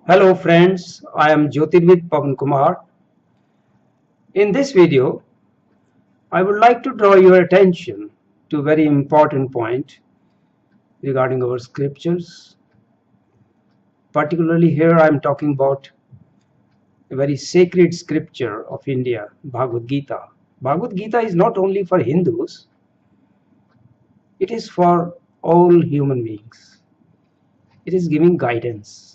Hello friends, I am Jyotirvid Pavan Kumar. In this video, I would like to draw your attention to a very important point regarding our scriptures. Particularly here I am talking about a very sacred scripture of India, Bhagavad Gita. Bhagavad Gita is not only for Hindus, it is for all human beings. It is giving guidance.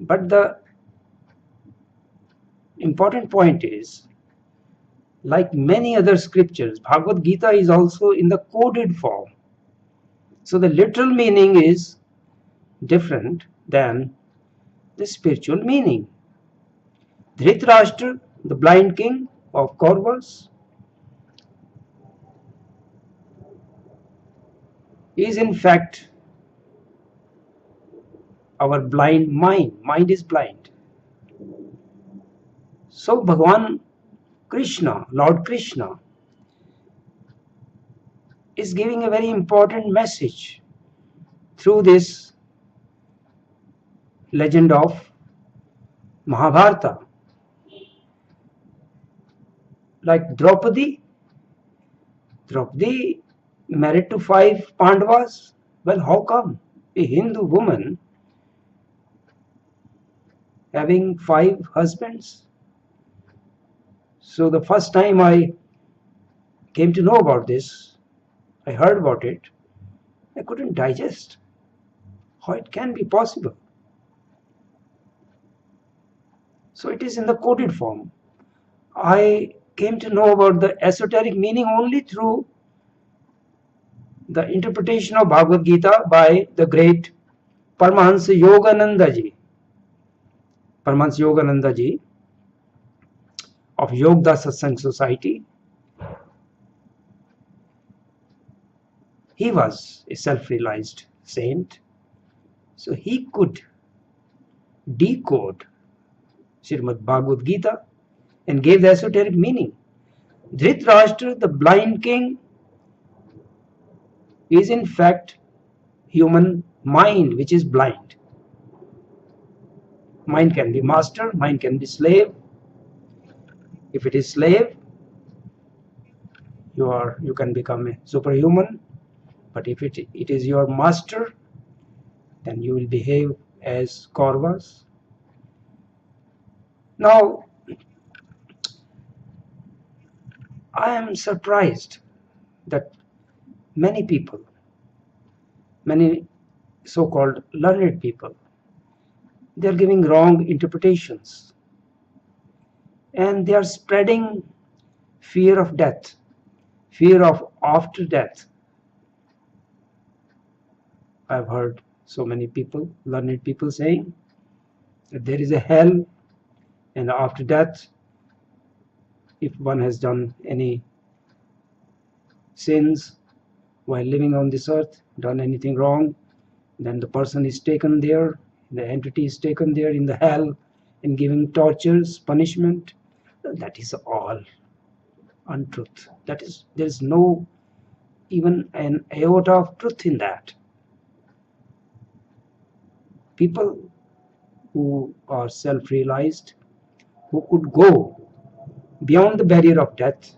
But the important point is, like many other scriptures, Bhagavad Gita is also in the coded form. So the literal meaning is different than the spiritual meaning. Dhritarashtra, the blind king of Kauravas, is in fact our blind mind. Mind is blind. So Bhagavan Krishna, Lord Krishna, is giving a very important message through this legend of Mahabharata. Like Draupadi married to 5 Pandavas. Well, how come a Hindu woman having 5 husbands? So the first time I came to know about this, I heard about it, I couldn't digest how it can be possible. So it is in the coded form. I came to know about the esoteric meaning only through the interpretation of Bhagavad Gita by the great Paramahansa Yogananda ji. Paramahansa Yogananda ji of Yogda Satsang Society. He was a self-realized saint, so he could decode Srimad Bhagavad Gita and gave the esoteric meaning. Dhritarashtra, the blind king, is in fact human mind which is blind. Mind can be master, mind can be slave. If it is slave, you can become a superhuman. But if it is your master, then you will behave as Kauravas. Now, I am surprised that many people, many so-called learned people, they are giving wrong interpretations. And they are spreading fear of death, fear of after death. I've heard so many people, learned people saying that there is a hell, and after death, if one has done any sins while living on this earth, done anything wrong, then the person is taken there, the entity is taken there in the hell and giving tortures, punishment. That is all untruth. There is no even an iota of truth in that. People who are self-realized, who could go beyond the barrier of death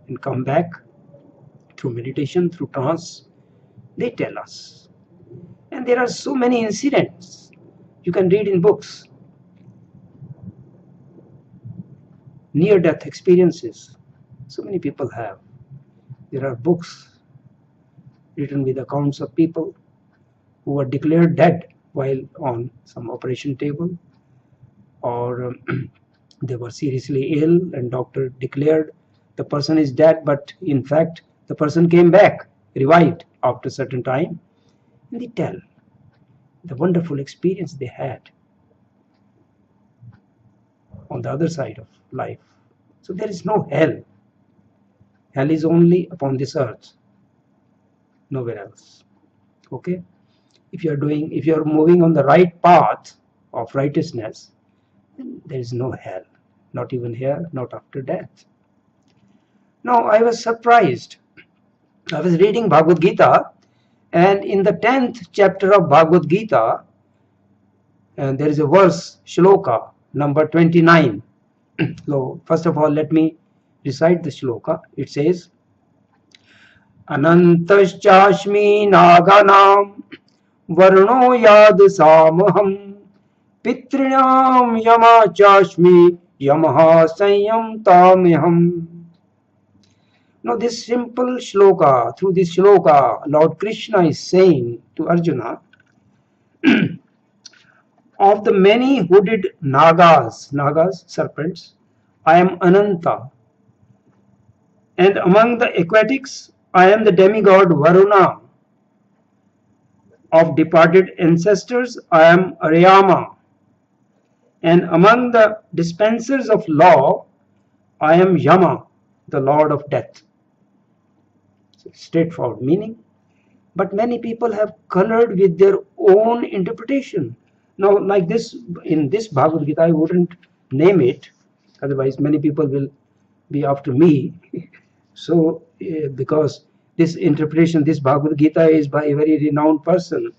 and come back through meditation, through trance, they tell us. And there are so many incidents you can read in books. Near-death experiences, so many people have. There are books written with accounts of people who were declared dead while on some operation table, or they were seriously ill and doctor declared the person is dead, but in fact the person came back, revived after a certain time, and they tell the wonderful experience they had on the other side of life. So there is no hell. Hell is only upon this earth, nowhere else. Okay? If you are moving on the right path of righteousness, then there is no hell, not even here, not after death. Now I was surprised. I was reading Bhagavad Gita, and in the 10th chapter of Bhagavad Gita, And there is a verse, Shaloka, number 29. So, first of all, let me recite the Shloka. It says, Anantaschashmi naganam varno yad samaham pitrinam yama chashmi yamaha sanyam tamiham. Now this simple shloka, through this shloka, Lord Krishna is saying to Arjuna, of the many hooded nagas, serpents, I am Ananta. And among the aquatics, I am the demigod Varuna. Of departed ancestors, I am Aryama. And among the dispensers of law, I am Yama, the lord of death. Straightforward meaning. But many people have colored with their own interpretation. Now, like this, in this Bhagavad Gita, I wouldn't name it, otherwise many people will be after me. So, because this interpretation, this Bhagavad Gita is by a very renowned person.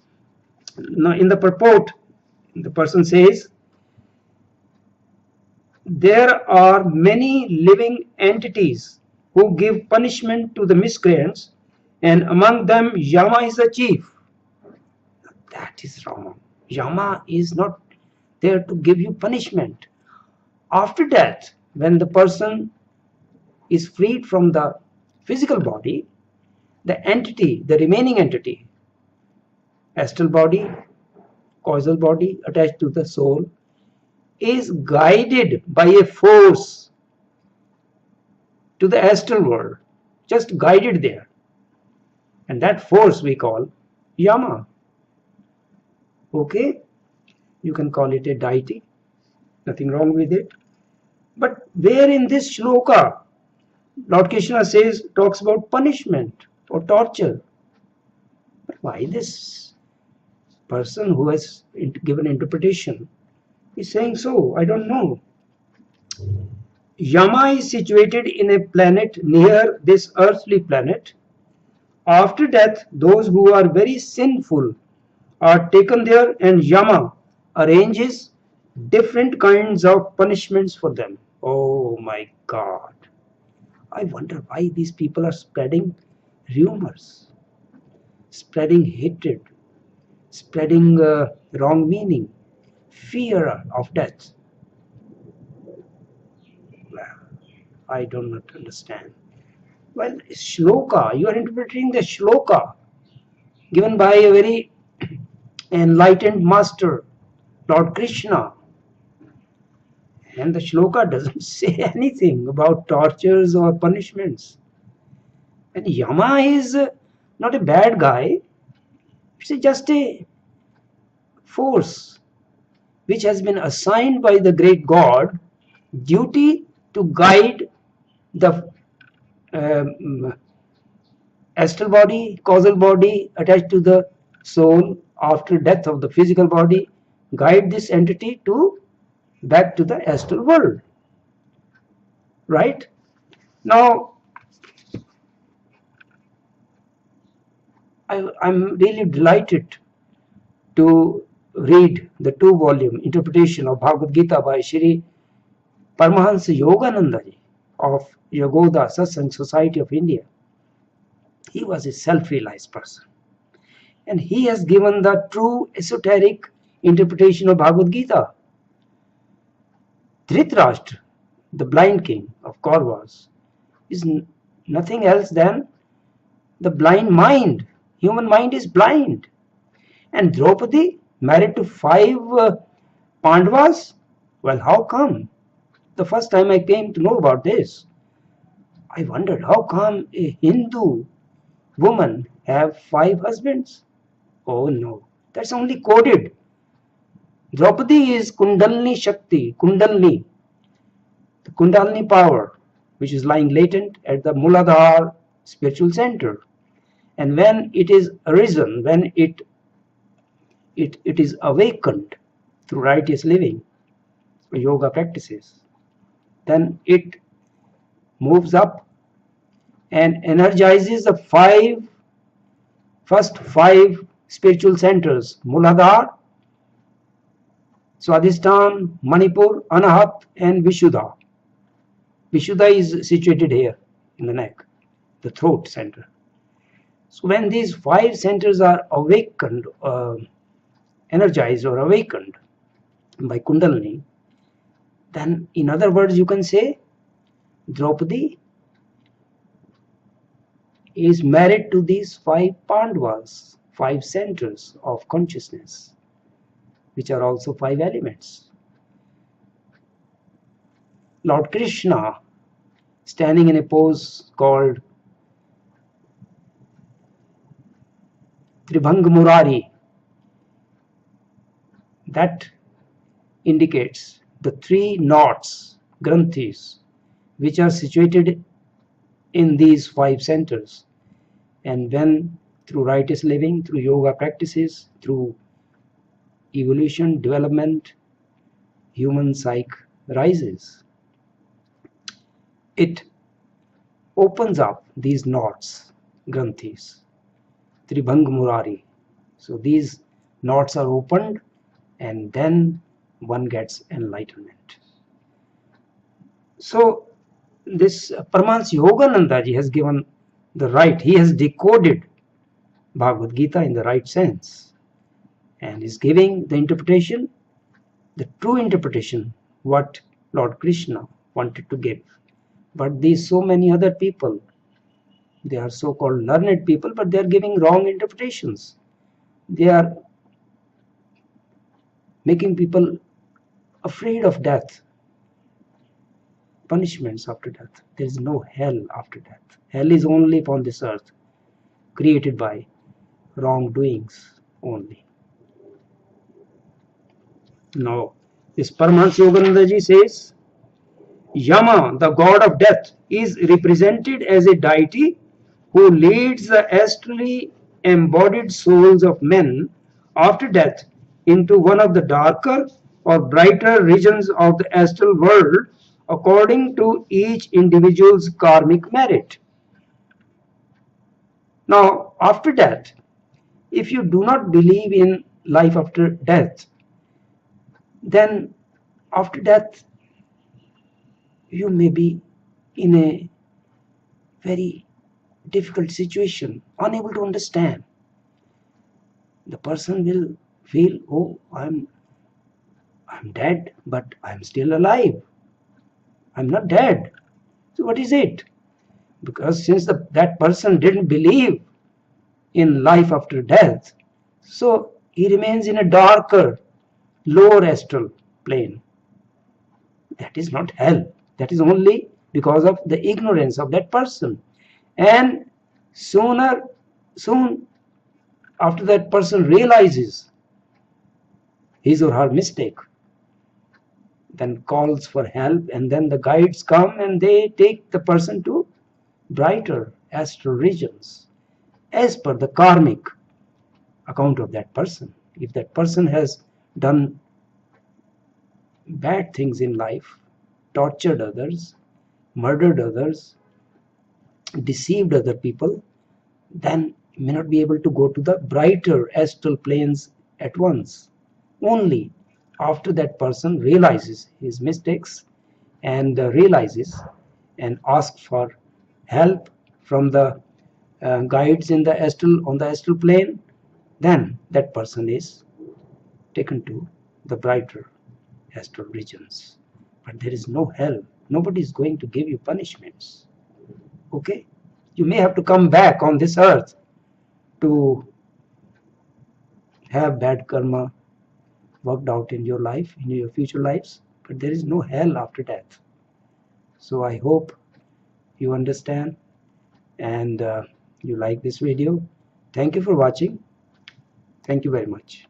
Now, in the purport, the person says, there are many living entities who give punishment to the miscreants, and among them Yama is the chief. That is wrong. Yama is not there to give you punishment. After death, when the person is freed from the physical body, the entity, the remaining entity, astral body, causal body attached to the soul, is guided by a force to the astral world, just guided there. And that force we call Yama. Okay? You can call it a deity. Nothing wrong with it. But where in this shloka, Lord Krishna talks about punishment or torture. But why this person who has given interpretation is saying so? I don't know. Yama is situated in a planet near this earthly planet. After death, those who are very sinful are taken there, and Yama arranges different kinds of punishments for them. Oh my God. I wonder why these people are spreading rumors, spreading hatred, spreading wrong meaning, fear of death. Well, I do not understand. Well, shloka, you are interpreting the shloka given by a very enlightened master, Lord Krishna. And the shloka doesn't say anything about tortures or punishments. And Yama is not a bad guy. It's just a force which has been assigned by the great God, duty to guide the astral body, causal body attached to the soul after death of the physical body, guide this entity to back to the astral world. Right? Now, I'm really delighted to read the 2-volume interpretation of Bhagavad Gita by Shri Paramahansa Yogananda ji of Yagoda Satsang Society of India. He was a self-realized person, and he has given the true esoteric interpretation of Bhagavad Gita. Dhritarashtra, the blind king of Kauravas, is nothing else than the blind mind. Human mind is blind. And Draupadi, married to 5 Pandavas? Well, how come? The first time I came to know about this, I wondered how come a Hindu woman have 5 husbands? Oh no, that's only coded. Draupadi is Kundalini Shakti, Kundalini, the Kundalini power, which is lying latent at the Muladhara spiritual center. And when it is arisen, when it is awakened through righteous living, yoga practices, then it moves up and energizes the first five spiritual centers: Muladhara, Swadhisthana, Manipur, Anahat, and Vishuddha. Vishuddha is situated here in the neck, the throat center. So when these 5 centers are awakened, energized or awakened by Kundalini, then in other words you can say Draupadi is married to these 5 Pandavas, 5 centers of consciousness, which are also 5 elements. Lord Krishna, standing in a pose called Tribhanga Murari, that indicates the 3 knots, granthis, which are situated in these 5 centers. And when through righteous living, through yoga practices, through evolution, development, human psyche rises, it opens up these knots, granthis, Tribhanga Murari. So these knots are opened and then one gets enlightenment. So this Paramahansa Yogananda ji has given the right, he has decoded Bhagavad Gita in the right sense and is giving the interpretation, the true interpretation, what Lord Krishna wanted to give. But these so many other people, they are so-called learned people, but they are giving wrong interpretations. They are making people afraid of death, punishments after death. There is no hell after death. Hell is only upon this earth, created by wrongdoings only. Now, this Paramahansa Yogananda ji says, Yama, the god of death, is represented as a deity who leads the astrally embodied souls of men after death into one of the darker or brighter regions of the astral world according to each individual's karmic merit. Now, after death, if you do not believe in life after death, then after death you may be in a very difficult situation, unable to understand. The person will feel, oh, I'm dead, but I'm still alive. I'm not dead. So what is it? Because since that person didn't believe in life after death, so he remains in a darker, lower astral plane. That is not hell. That is only because of the ignorance of that person. And soon after that person realizes his or her mistake, then calls for help, and then the guides come and they take the person to brighter astral regions as per the karmic account of that person. If that person has done bad things in life, tortured others, murdered others, deceived other people, then may not be able to go to the brighter astral planes at once. Only after that person realizes his mistakes and realizes and asks for help from the guides in the on the astral plane, then that person is taken to the brighter astral regions. But there is no hell. Nobody is going to give you punishments. Okay? You may have to come back on this earth to have bad karma worked out in your life, in your future lives, but there is no hell after death. So I hope you understand and you like this video. Thank you for watching. Thank you very much.